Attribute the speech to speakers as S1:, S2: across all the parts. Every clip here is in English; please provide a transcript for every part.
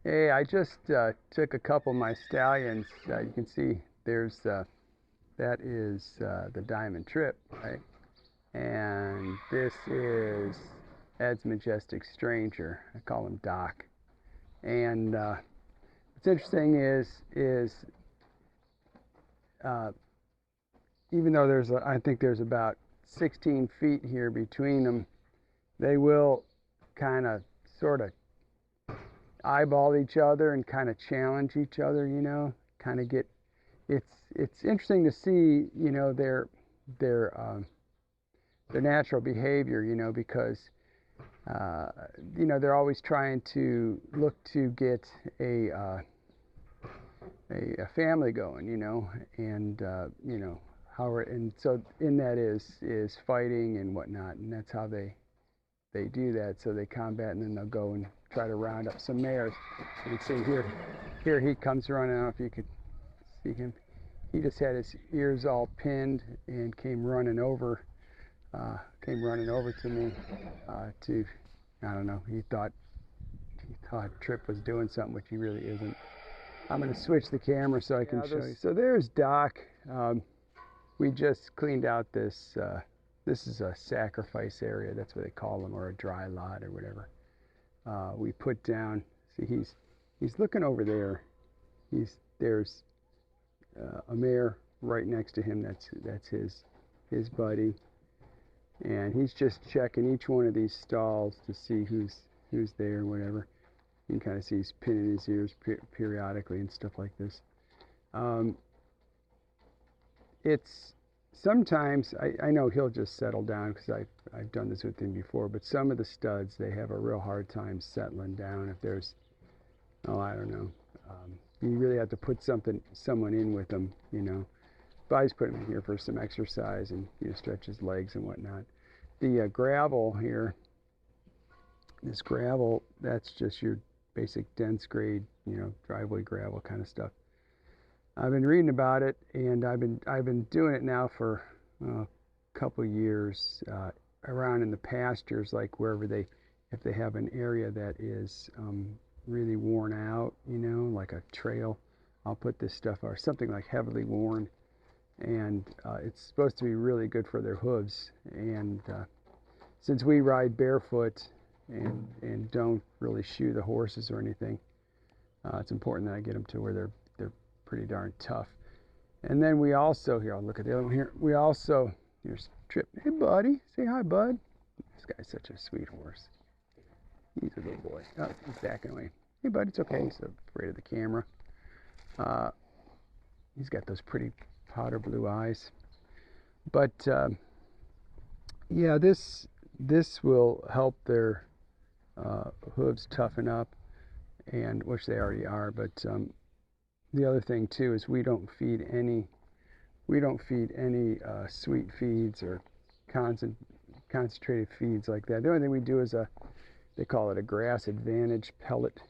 S1: Hey, I just took a couple of my stallions. You can see that is the Diamond Trip, right? And this is Ed's Majestic Stranger. I call him Doc. And what's interesting is uh, even though I think there's about 16 feet here between them, they will kind of sort of eyeball each other and kind of challenge each other, kind of get it's interesting to see, their their natural behavior, because uh, they're always trying to look to get a family going, and how and so in that is fighting and whatnot, and that's how they do that. So they combat, and then they'll go and try to round up some mares. You can see here he comes running. I don't know if you could see him. He just had his ears all pinned and came running over to me. To I don't know. He thought Trip was doing something, which he really isn't. I'm going to switch the camera so I can show you. So there's Doc. We just cleaned out this. This is a sacrifice area. That's what they call them, or a dry lot, or whatever. We put down. See, he's looking over there. There's a mare right next to him. That's his buddy, and he's just checking each one of these stalls to see who's there, or whatever. You can kind of see he's pinning his ears periodically and stuff like this. Um, it's sometimes I know he'll just settle down because I've done this with him before. But some of the studs, they have a real hard time settling down. If there's, oh, I don't know, you really have to put someone in with them, But I just put him in here for some exercise and stretch his legs and whatnot. The gravel here, this gravel, that's just your basic dense grade, driveway gravel kind of stuff. I've been reading about it, and I've been doing it now for a couple years, around in the pastures, like wherever if they have an area that is really worn out, like a trail, I'll put this stuff, or something like heavily worn, and it's supposed to be really good for their hooves. And since we ride barefoot and don't really shoe the horses or anything, it's important that I get them to where they're pretty darn tough. And then we also, here, I'll look at the other one here. We also, here's Trip. Hey, buddy. Say hi, bud. This guy's such a sweet horse. He's a good boy. Oh, he's backing away. Hey, bud, it's okay. He's afraid of the camera. Uh, he's got those pretty powder blue eyes. But, yeah, this will help their hooves toughen up, and which they already are. But the other thing too is we don't feed any sweet feeds or concentrated feeds like that. The only thing we do is they call it a grass advantage pellet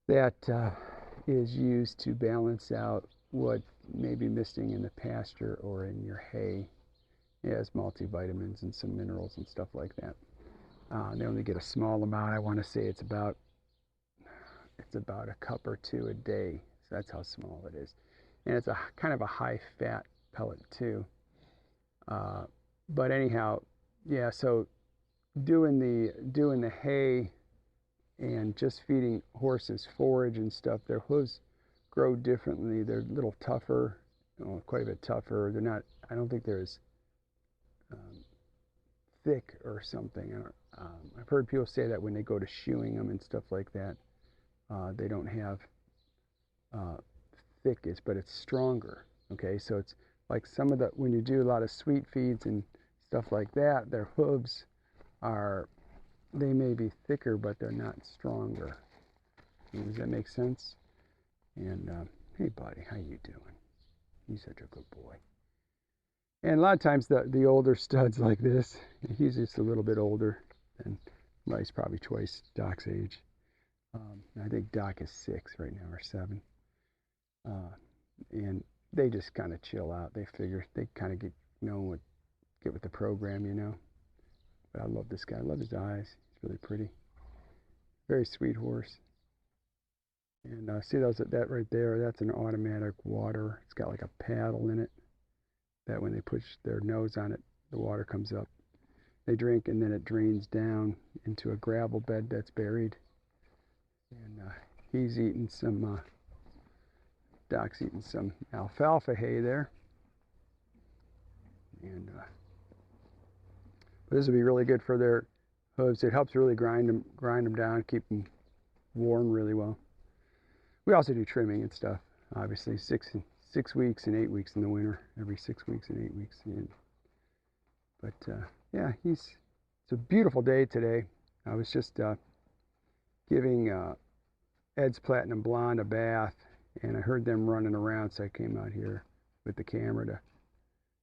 S1: that is used to balance out what may be missing in the pasture or in your hay. It has multivitamins and some minerals and stuff like that. They only get a small amount. I want to say it's about a cup or two a day. So that's how small it is. And it's a kind of a high fat pellet too. But anyhow, yeah, so doing the hay and just feeding horses forage and stuff, their hooves grow differently. They're a little tougher, quite a bit tougher. They're not, I don't think they're as um, thick or something. I've heard people say that when they go to shoeing them and stuff like that, they don't have thickest, but it's stronger. Okay, so it's like when you do a lot of sweet feeds and stuff like that, their hooves they may be thicker, but they're not stronger. Does that make sense? And hey, buddy, how you doing? He's such a good boy. And a lot of times the older studs like this, he's just a little bit older, and well, he's probably twice Doc's age. I think Doc is 6 right now, or 7. And they just kind of chill out. They figure they kind of get with the program. But I love this guy. I love his eyes. He's really pretty. Very sweet horse. And see that right there? That's an automatic water. It's got like a paddle in it. That when they push their nose on it, the water comes up. They drink, and then it drains down into a gravel bed that's buried. And he's eating some. Doc's eating some alfalfa hay there. And this will be really good for their hooves. It helps really grind them down, keep them worn really well. We also do trimming and stuff. Obviously, 6 weeks and 8 weeks in the winter. Every 6 weeks and 8 weeks. But yeah, it's a beautiful day today. I was just giving Ed's Platinum Blonde a bath, and I heard them running around, so I came out here with the camera to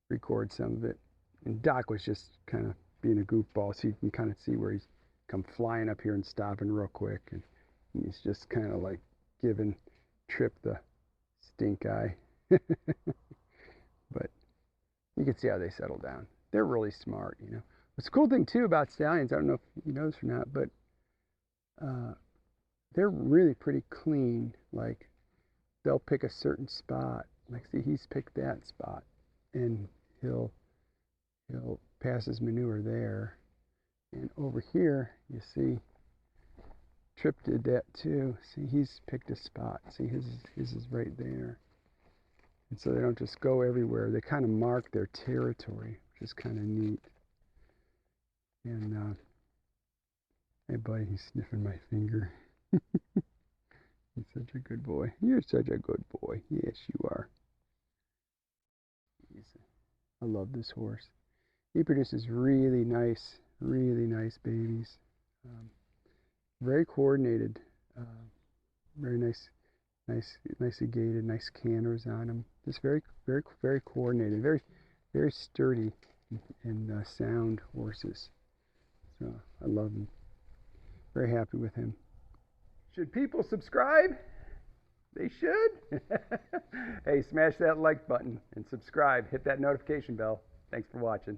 S1: record some of it. And Doc was just kind of being a goofball, so you can kind of see where he's come flying up here and stopping real quick, and he's just kind of like giving Trip the stink eye. But you can see how they settle down. They're really smart, you know. What's a cool thing too about stallions, I don't know if you know this or not, but they're really pretty clean. Like, they'll pick a certain spot. Like, see, he's picked that spot, and he'll pass his manure there. And over here, you see, Trip did that too. See, he's picked a spot. See, his is right there. And so they don't just go everywhere. They kind of mark their territory, which is kind of neat. And hey, buddy, he's sniffing my finger. He's such a good boy. You're such a good boy. Yes, you are. I love this horse. He produces really nice babies. Very coordinated. Very nicely gaited. Nice canters on him. Just very coordinated. Very sturdy and sound horses. So I love him. Very happy with him. Should people subscribe? They should. Hey, smash that like button and subscribe. Hit that notification bell. Thanks for watching.